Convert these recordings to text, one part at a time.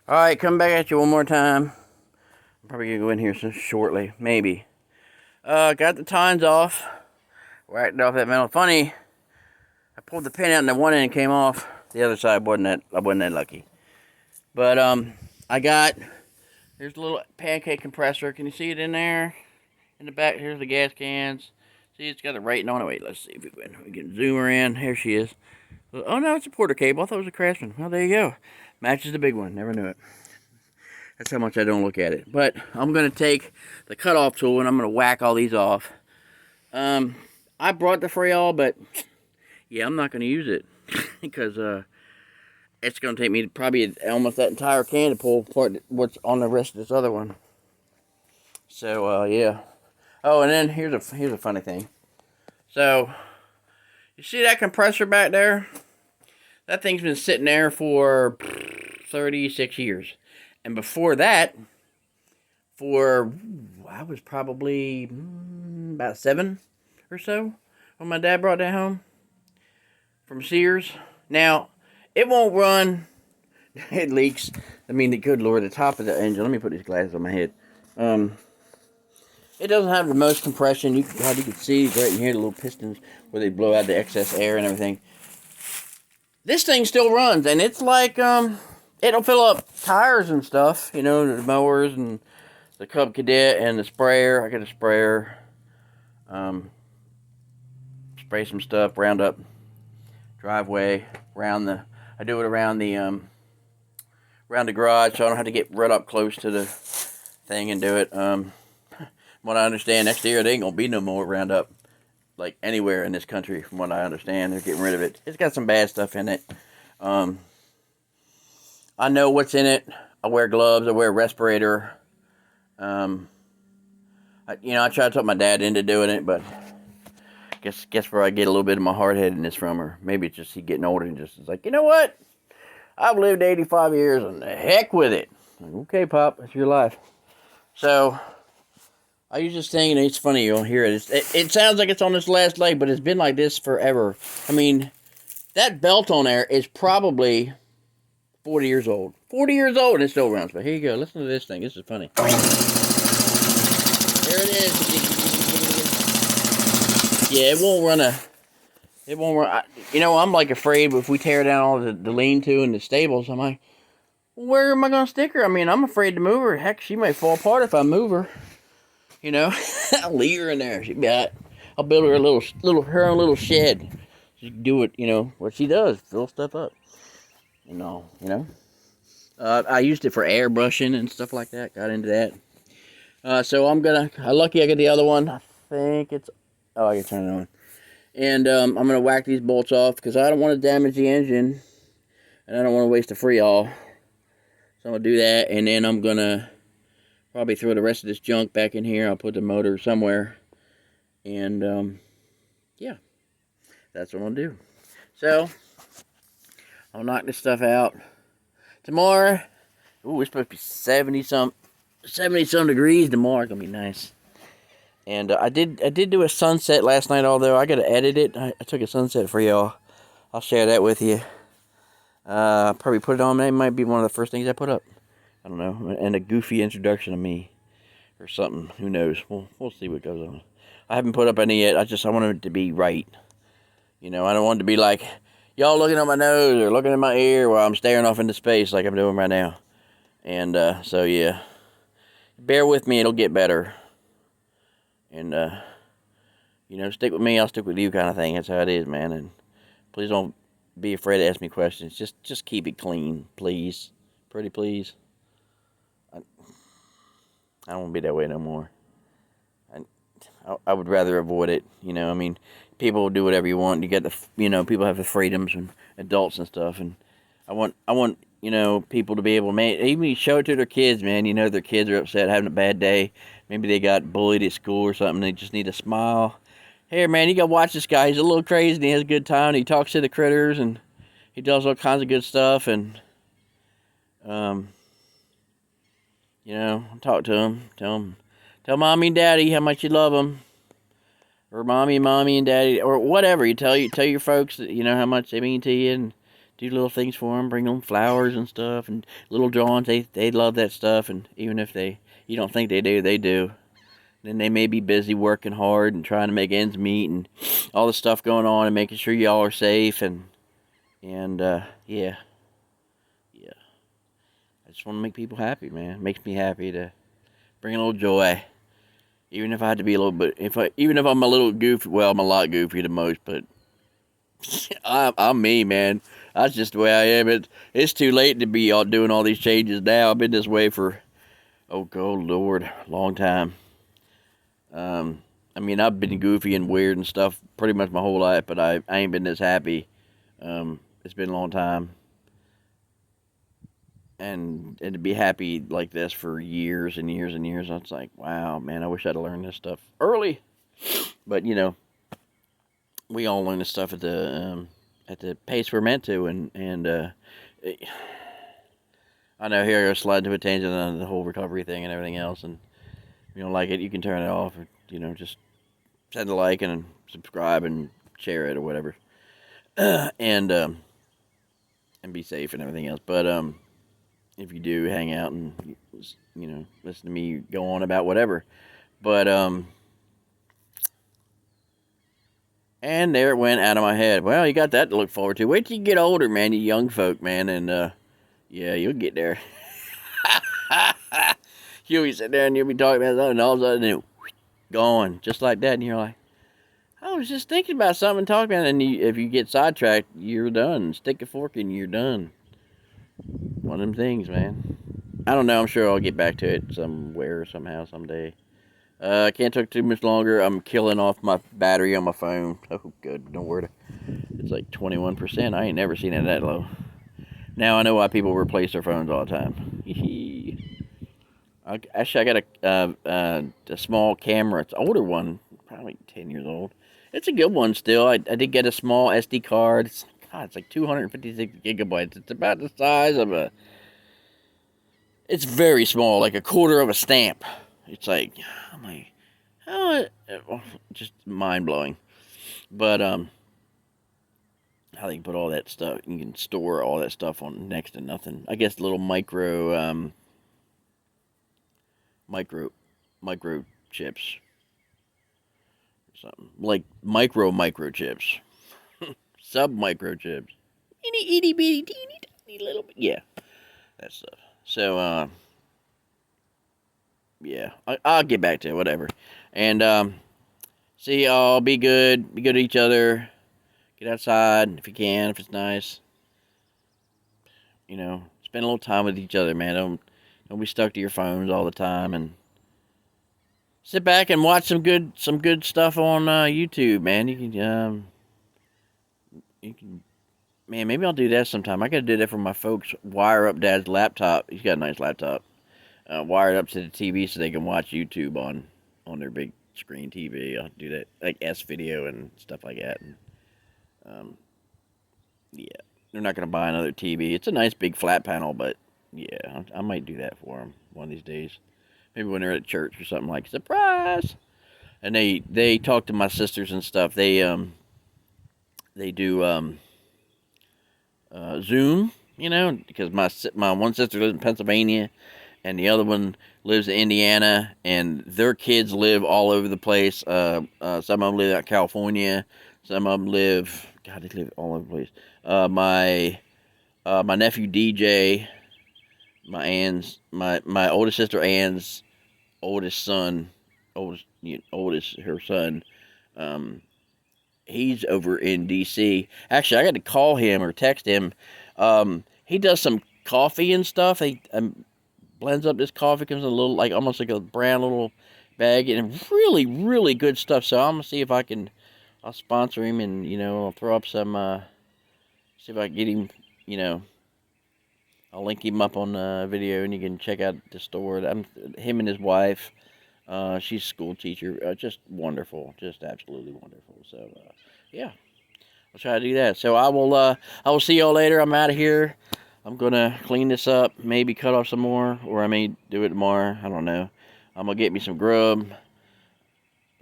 Alright, come back at you one more time. I'm probably gonna go in here so shortly, maybe. Got the tines off. Whacked off that metal. Funny, I pulled the pin out and the one end came off. The other side I wasn't that lucky. But I got, here's a little pancake compressor. Can you see it in there? In the back, here's the gas cans. See, it's got a rating on it. Wait, let's see if we can zoom her in. Here she is. Oh no, it's a Porter cable. I thought it was a Craftsman. Well, there you go. Matches the big one. Never knew it. That's how much I don't look at it. But I'm going to take the cutoff tool and I'm going to whack all these off. I brought the Freol, but yeah, I'm not going to use it because it's going to take me probably almost that entire can to pull apart what's on the rest of this other one. So yeah. Oh, and then here's a funny thing. So you see that compressor back there? That thing's been sitting there for 36 years. And before that, I was probably about 7 or so when my dad brought that home from Sears. Now, it won't run. It leaks. I mean, the good Lord, the top of the engine. Let me put these glasses on my head. It doesn't have the most compression. You can see right in here the little pistons where they blow out the excess air and everything. This thing still runs, and it's like it'll fill up tires and stuff, you know, the mowers and the Cub Cadet and the sprayer. I got a sprayer. Spray some stuff, round up driveway, I do it around the garage, so I don't have to get right up close to the thing and do it. What I understand, next year there ain't gonna be no more Roundup, like anywhere in this country. From what I understand, they're getting rid of it. It's got some bad stuff in it. I know what's in it. I wear gloves. I wear a respirator. I try to talk my dad into doing it, but guess where I get a little bit of my hard-headedness from, or maybe it's just he getting older and just is like, you know what? I've lived 85 years, and the heck with it. Like, okay, Pop, that's your life. So I use this thing, and it's funny, you'll hear it. It sounds like it's on its last leg, but it's been like this forever. I mean, that belt on there is probably 40 years old. 40 years old, and it still runs. But here you go. Listen to this thing. This is funny. There it is. Yeah, it won't run. I'm like afraid if we tear down all the lean-to and the stables, I'm like, where am I going to stick her? I mean, I'm afraid to move her. Heck, she may fall apart if I move her. You know, I'll leave her in there. She'll be all right. I'll build her her own little shed. She can do what she does, fill stuff up. I used it for airbrushing and stuff like that. Got into that. So I'm lucky I got the other one. I think it's, I can turn it on. And I'm going to whack these bolts off because I don't want to damage the engine. And I don't want to waste the Freol. So I'm going to do that. And then I'm going to probably throw the rest of this junk back in here. I'll put the motor somewhere. And, yeah. That's what I'm going to do. So I'll knock this stuff out. Tomorrow, it's supposed to be 70-some degrees tomorrow. It's going to be nice. And I did do a sunset last night, although I got to edit it. I took a sunset for y'all. I'll share that with you. Probably put it on. It might be one of the first things I put up. I don't know. And a goofy introduction of me or something. Who knows? We'll see what goes on. I haven't put up any yet. I want it to be right. I don't want it to be like y'all looking at my nose or looking at my ear while I'm staring off into space like I'm doing right now. And so, yeah. Bear with me. It'll get better. And, stick with me, I'll stick with you kind of thing. That's how it is, man. And please don't be afraid to ask me questions. Just keep it clean, please. Pretty please. I don't want to be that way no more. I would rather avoid it, I mean, people do whatever you want. You get people have the freedoms and adults and stuff. And I want, people to be able to even show it to their kids, man. Their kids are upset, having a bad day. Maybe they got bullied at school or something. They just need a smile. Hey, man, you got to watch this guy. He's a little crazy and he has a good time. He talks to the critters and he does all kinds of good stuff. And, talk to him. Tell mommy and daddy how much you love them. Or mommy and daddy. Or whatever. Tell your folks that, how much they mean to you. And do little things for them, bring them flowers and stuff, and little Johns, they love that stuff, and even if you don't think they do. Then they may be busy working hard and trying to make ends meet and all the stuff going on and making sure y'all are safe and yeah. I just want to make people happy, man. It makes me happy to bring a little joy. Even if I had to be a little bit, even if I'm a little goofy, well, I'm a lot goofy the most, but I'm me, man. That's just the way I am. It's too late to be all doing all these changes now. I've been this way for, oh, good Lord, a long time. I mean, I've been goofy and weird and stuff pretty much my whole life, but I ain't been this happy. It's been a long time. And to be happy like this for years and years and years, it's like, wow, man, I wish I'd learned this stuff early. But, you know, we all learn this stuff at the pace we're meant to, and I know here I go slide to a tangent on the whole recovery thing and everything else, and if you don't like it, you can turn it off, or, you know, just send a like and subscribe and share it or whatever, and be safe and everything else. But if you do hang out and, you know, listen to me go on about whatever, but and there it went out of my head. Well, you got that to look forward to. Wait till you get older, man, you young folk, man, and yeah, you'll get there. You'll be sitting there and you'll be talking about something, and all of a sudden, it's gone, just like that, and you're like, I was just thinking about something, talking about it, and if you get sidetracked, you're done. Stick a fork in, you're done. One of them things, man. I don't know. I'm sure I'll get back to it somewhere, somehow, someday. I can't talk too much longer. I'm killing off my battery on my phone. Oh, good. Don't worry. It's like 21%. I ain't never seen it that low. Now I know why people replace their phones all the time. Actually, I got a small camera. It's an older one, probably 10 years old. It's a good one still. I did get a small SD card. It's like 256 gigabytes. It's about the size of it's very small, like a quarter of a stamp. It's like, I'm like, how? Just mind blowing. But how they can put all that stuff, you can store all that stuff on next to nothing. I guess little micro chips, something like microchips, sub microchips, itty bitty teeny tiny little bit. Yeah, that stuff. So yeah, I'll get back to it, whatever. And see y'all. Be good. Be good to each other. Get outside if you can, if it's nice. You know, spend a little time with each other, man. Don't be stuck to your phones all the time, and sit back and watch some good stuff on YouTube, man. You can, man. Maybe I'll do that sometime. I gotta do that for my folks. Wire up Dad's laptop. He's got a nice laptop. Wire it up to the TV so they can watch YouTube on their big screen TV. I'll do that, like S video and stuff like that. And, yeah, they're not gonna buy another TV. It's a nice big flat panel, but yeah, I might do that for them one of these days. Maybe when they're at church or something, like surprise. And they talk to my sisters and stuff. They do Zoom, you know, because my one sister lives in Pennsylvania, and the other one lives in Indiana, and their kids live all over the place. Some of them live out in California. Some of them live, God, they live all over the place. My nephew DJ, my oldest sister Ann's oldest son, her son, he's over in D.C. Actually, I got to call him or text him. He does some coffee and stuff. He blends up this coffee, comes in a little, like almost like a brown little bag, and really, really good stuff. So I'm gonna see if I'll sponsor him, and you know, I'll throw up some, see if I can get him, you know, I'll link him up on the video, and you can check out the store. Him and his wife. She's a school teacher. Just wonderful. Just absolutely wonderful. So, yeah, I'll try to do that. So I will see y'all later. I'm out of here. I'm gonna clean this up, maybe cut off some more, or I may do it tomorrow. I don't know. I'm gonna get me some grub,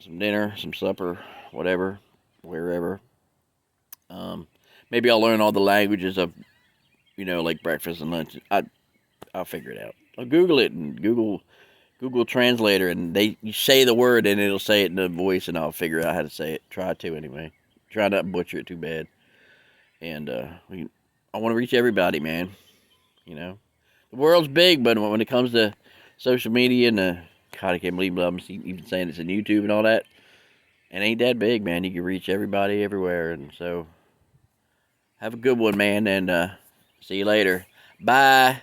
some dinner, some supper, whatever, wherever. Maybe I'll learn all the languages of, like breakfast and lunch. I'll figure it out. I'll Google it and Google Translator, and you say the word and it'll say it in the voice, and I'll figure out how to say it. Try to anyway. Try not to butcher it too bad. And I want to reach everybody, man. You know, the world's big, but when it comes to social media and God, I can't believe I'm even saying it's in YouTube and all that. It ain't that big, man. You can reach everybody everywhere, and so have a good one, man, and see you later. Bye.